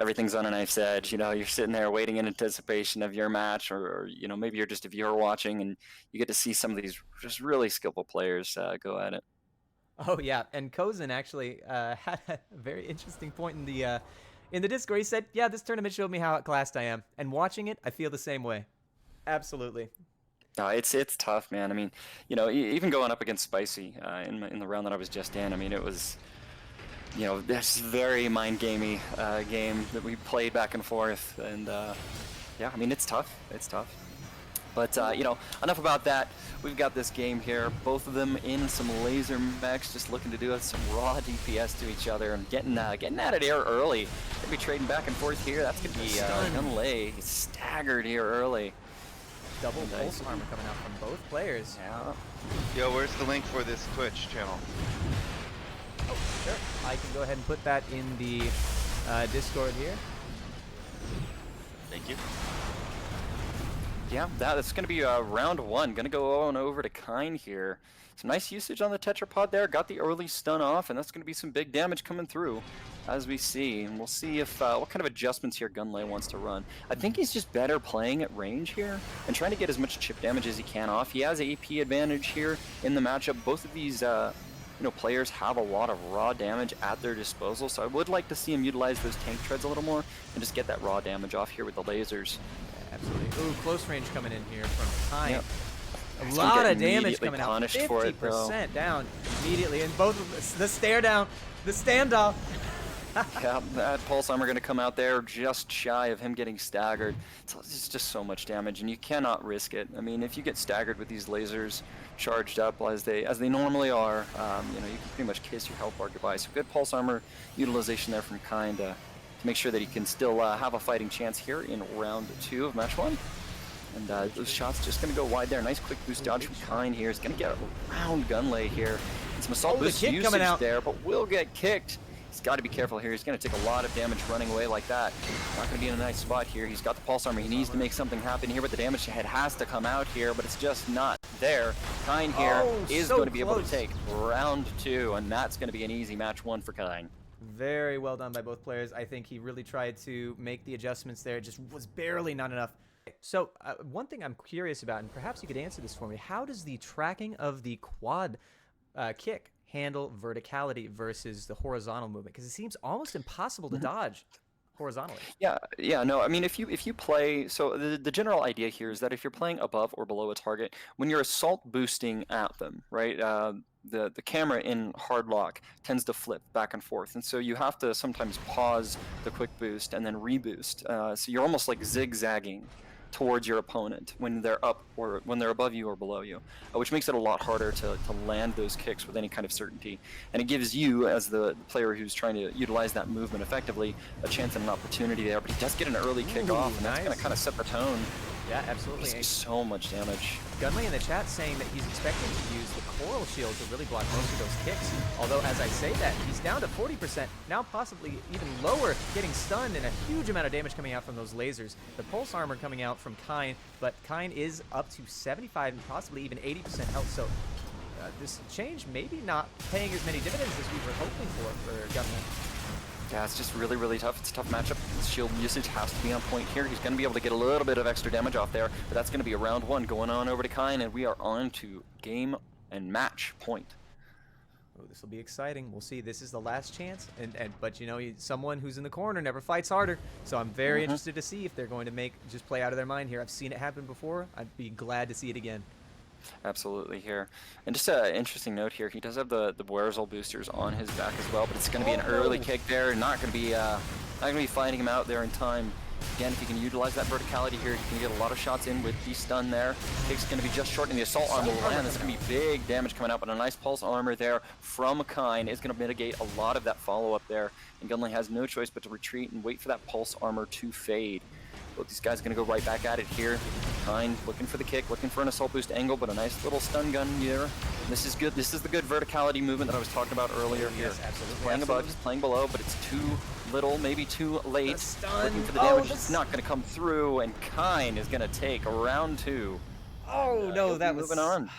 everything's on a knife's edge. You know, you're sitting there waiting in anticipation of your match, or you know, maybe you're just a viewer watching, and you get to see some of these just really skillful players go at it. Oh yeah, and Kozin actually had a very interesting point in the Discord. He said, "Yeah, this tournament showed me how outclassed I am, and watching it, I feel the same way." Absolutely. It's tough, man. I mean, you know, even going up against Spicy in the round that I was just in, I mean, it was, you know, this very mind gamey game that we played back and forth, and yeah, I mean, it's tough. It's tough. But you know, enough about that. We've got this game here. Both of them in some laser mechs, just looking to do some raw DPS to each other and getting at it here early. Gonna be trading back and forth here. That's gonna be Gunlei staggered here early. Double pulse armor coming out from both players. Yeah. Yo, where's the link for this Twitch channel? Oh, sure. I can go ahead and put that in the Discord here. Thank you. Yeah, that's going to be round one. Going to go on over to Kyne here. Some nice usage on the tetrapod there. Got the early stun off, and that's going to be some big damage coming through, as we see. And we'll see if what kind of adjustments here Gunlei wants to run. I think he's just better playing at range here and trying to get as much chip damage as he can off. He has AP advantage here in the matchup. Both of these you know, players have a lot of raw damage at their disposal, so I would like to see him utilize those tank treads a little more and just get that raw damage off here with the lasers. Absolutely. Ooh, close range coming in here from Kyne. Yep. A lot of damage coming out. Punished for it, 50% down immediately, and both of the stare down, the standoff. Yeah, that pulse armor going to come out there just shy of him getting staggered. It's just so much damage, and you cannot risk it. I mean, if you get staggered with these lasers charged up as they normally are, you know, you can pretty much kiss your health bar goodbye. So good pulse armor utilization there from Kyne to make sure that he can still have a fighting chance here in round two of match one. And those shots just going to go wide there. Nice quick boost dodge from Kyne here. He's going to get around Gunlei here. And some assault boost usage there, but will get kicked. He's got to be careful here. He's going to take a lot of damage running away like that. Not going to be in a nice spot here. He's got the pulse armor. He needs to make something happen here, but the damage head has to come out here, but it's just not there. Kyne here is going to be able to take round two, and that's going to be an easy match one for Kyne. Very well done by both players. I think he really tried to make the adjustments there. It just was barely not enough. So one thing I'm curious about, and perhaps you could answer this for me, how does the tracking of the quad kick handle verticality versus the horizontal movement? Because it seems almost impossible to dodge horizontally. Yeah, no, I mean, if you play, so the general idea here is that if you're playing above or below a target, when you're assault boosting at them, right, the camera in hard lock tends to flip back and forth, and so you have to sometimes pause the quick boost and then reboost. So you're almost like zigzagging towards your opponent when they're up or when they're above you or below you, which makes it a lot harder to land those kicks with any kind of certainty. And it gives you, as the player who's trying to utilize that movement effectively, a chance and an opportunity there. But he does get an early kick off, and that's going to kind of set the tone. Yeah, absolutely. So much damage. Gunlei in the chat saying that he's expecting to use the coral shield to really block most of those kicks. Although, as I say that, he's down to 40%, now possibly even lower, getting stunned, and a huge amount of damage coming out from those lasers. The pulse armor coming out from Kyne, but Kyne is up to 75 and possibly even 80% health. So this change maybe not paying as many dividends as we were hoping for Gunlei. Yeah, it's just really, really tough. It's a tough matchup. His shield usage has to be on point here. He's going to be able to get a little bit of extra damage off there, but that's going to be a round one going on over to Kyne, and we are on to game and match point. Oh, this will be exciting. We'll see. This is the last chance, but you know, someone who's in the corner never fights harder. So I'm very interested to see if they're going to just play out of their mind here. I've seen it happen before. I'd be glad to see it again. Absolutely here. And just an interesting note here, he does have the Wurzel boosters on his back as well, but it's going to be an early kick there. Not going to be finding him out there in time. Again, if you can utilize that verticality here, you can get a lot of shots in with the stun there. Kick's going to be just short, and the assault armor will land. There's going to be big damage coming out, but a nice pulse armor there from Kyne is going to mitigate a lot of that follow-up there. And Gunlei has no choice but to retreat and wait for that pulse armor to fade. Both these guys are going to go right back at it here. Kyne looking for the kick, looking for an assault boost angle, but a nice little stun gun here. This is good. This is the good verticality movement that I was talking about earlier here. Yes, absolutely. Playing above, he's playing below, but it's too little, maybe too late. Looking for the damage. It's not going to come through, and Kyne is going to take round two. Oh no, that was moving on.